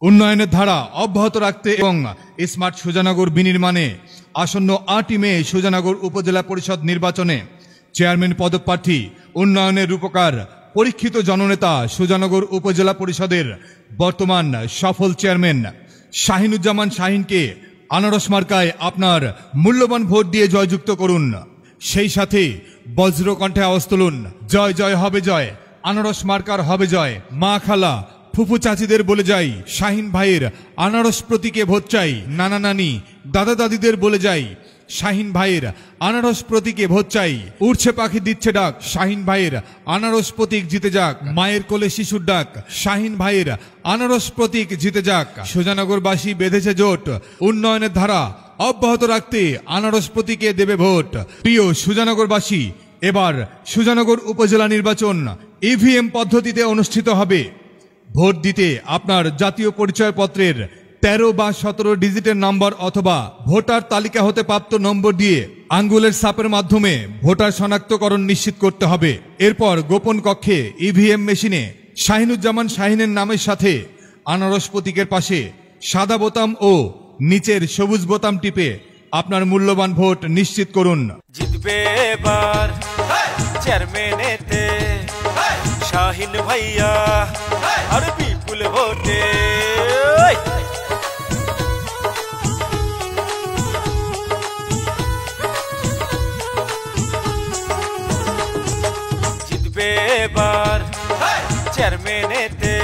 উন্নয়নের ধারা অব্যাহত রাখতে এবং স্মার্ট সুজানগর বিনির্মাণে আসন্ন 8ই মে সুজানগর উপজেলা পরিষদ নির্বাচনে চেয়ারম্যান পদপ্রার্থী উন্নয়নের রূপকার পরীক্ষিত জননেতা সুজানগর উপজেলা পরিষদের বর্তমান সফল চেয়ারম্যান শাহিনুজ্জামান শাহিনকে আনারস মার্কায় আপনার মূল্যবান ভোট দিয়ে জয়যুক্ত করুন। সেই সাথে বজ্রকণ্ঠে আওয়াজ তুলুন, জয় জয় হবে জয়, আনারস মার্কার হবে জয়। মা খালা ফুফু চাচিদের বলে যাই, শাহিন ভাইয়ের আনারস প্রতীকে ভোট চাই। নানা নানি দাদা দাদিদের বলে যাই, শাহিন ভাইয়ের আনারস প্রতীকে ভোট চাই। উড়ছে পাখি দিচ্ছে ডাক, শাহিন ভাইয়ের আনারস প্রতীক জিতে যাক। মায়ের কোলে শিশুর ডাক, শাহিন ভাইয়ের আনারস প্রতীক জিতে যাক। সুজানগরবাসী বেঁধেছে জোট, উন্নয়নের ধারা অব্যাহত রাখতে আনারস প্রতীকে দেবে ভোট। প্রিয় সুজানগরবাসী, এবার সুজানগর উপজেলা নির্বাচন ইভিএম পদ্ধতিতে অনুষ্ঠিত হবে। ভোট দিতে আপনার জাতীয় পরিচয়পত্রের 13 বা 17 ডিজিটের নম্বর অথবা ভোটার তালিকা হতে প্রাপ্ত নম্বর দিয়ে আঙ্গুলের ছাপের মাধ্যমে ভোটার শনাক্তকরণ নিশ্চিত করতে হবে। এরপর গোপন কক্ষে ইভিএম মেশিনে শাহিনুজ্জামান শাহিনের নামের সাথে আনারস প্রতীকের পাশে সাদা বোতাম ও নিচের সবুজ বোতাম টিপে আপনার মূল্যবান ভোট নিশ্চিত করুন। জিতবে এবার চেয়ারম্যানেতে শাহিন ভাইয়া আর বিপুল ভোটে। জিতবে এবার চেয়ারম্যানেতে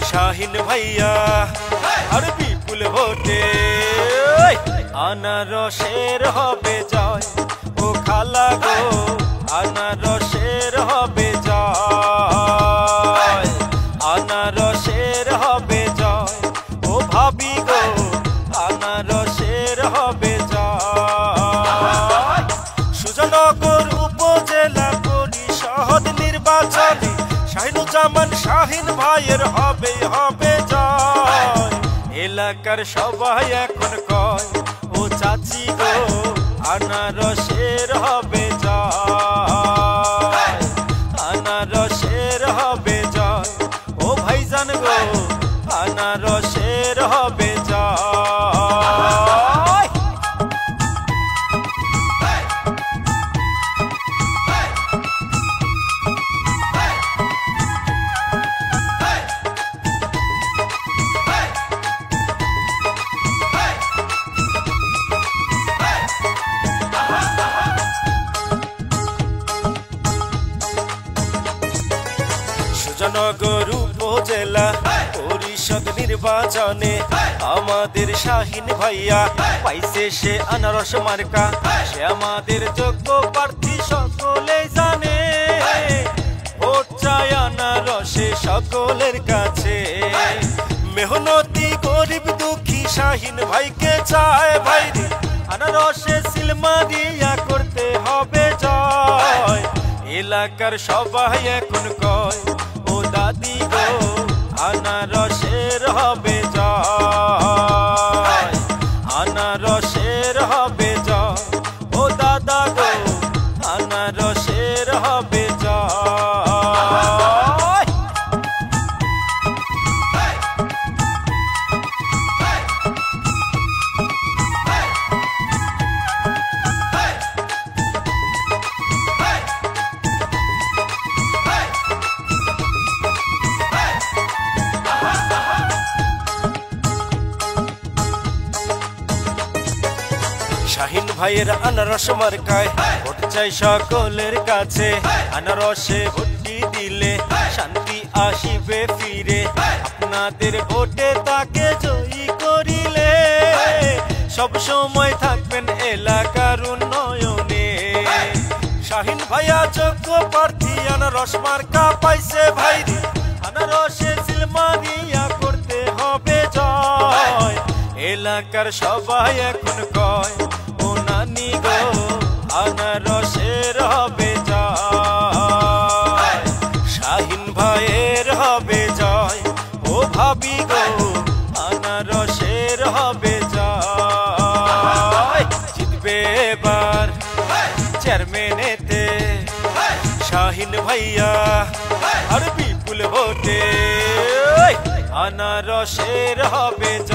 শাহিন ভাইয়া আর বিপুল ভোটে। আনারসের হবে জয় ও খালা গো, আনারসের হবে জয়, আনারসের হবে জয় ও ভাবি গো, আনারসের হবে জয়। সুজানগর উপজেলা পরিষদ নির্বাচনে শাহিনুজ্জামান শাহিন ভাইয়ের হবে হবে জয়। এলাকার সবাই এখন কয় ও চাচি গো, আনারসের হবে জয়, আনারসের হবে জয় ও ভাইজান গো, আনারসের হবে জয়। সুজানগর উপজেলা পরিষদ নির্বাচনে আমাদের শাহিন ভাইয়া পাইছে সে আনারস মার্কা, সে আমাদের যোগ্য প্রার্থী সকলে জানে। ভোট চাই আনারসে সকলের কাছে, মেহনতি গরিব দুঃখী শাহিন ভাইকে চায় ভাইরে, আনারসে সিলমারিয়া করতে হবে জয়। এলাকার সবাই এখন কয় ও দাদি গো, আনারসের হবে জয়, আনারসের হবে জয় ও দাদা গো, আনারসের হবে জয়। শাহিন ভাইয়ের আনারস মার্কায় ভোট চাই সকলের কাছে, আনারসে ভোটটি দিলে শান্তি আসিবে ফিরে, আপনাদের ভোটে তাকে জয়ী করিলে সব সময় থাকবেন এলাকার উন্নয়নে। শাহিন ভাইয়া যোগ্য প্রার্থী আনারস মার্কা পাইছে ভাইরে, আনারসে সিলমারিয়া করতে হবে জয়। এলাকার সবাই এখন কয় ও নানি গো, আনারসের হবে জয়, শাহিন ভাইয়ের হবে জয় ও ভাবি গো, আনারসের হবে জয়। জিতবে এবার চেয়ারম্যানেতে শাহিন ভাইয়া আর বিপুল ভোটে। আনারসের হবে জয়।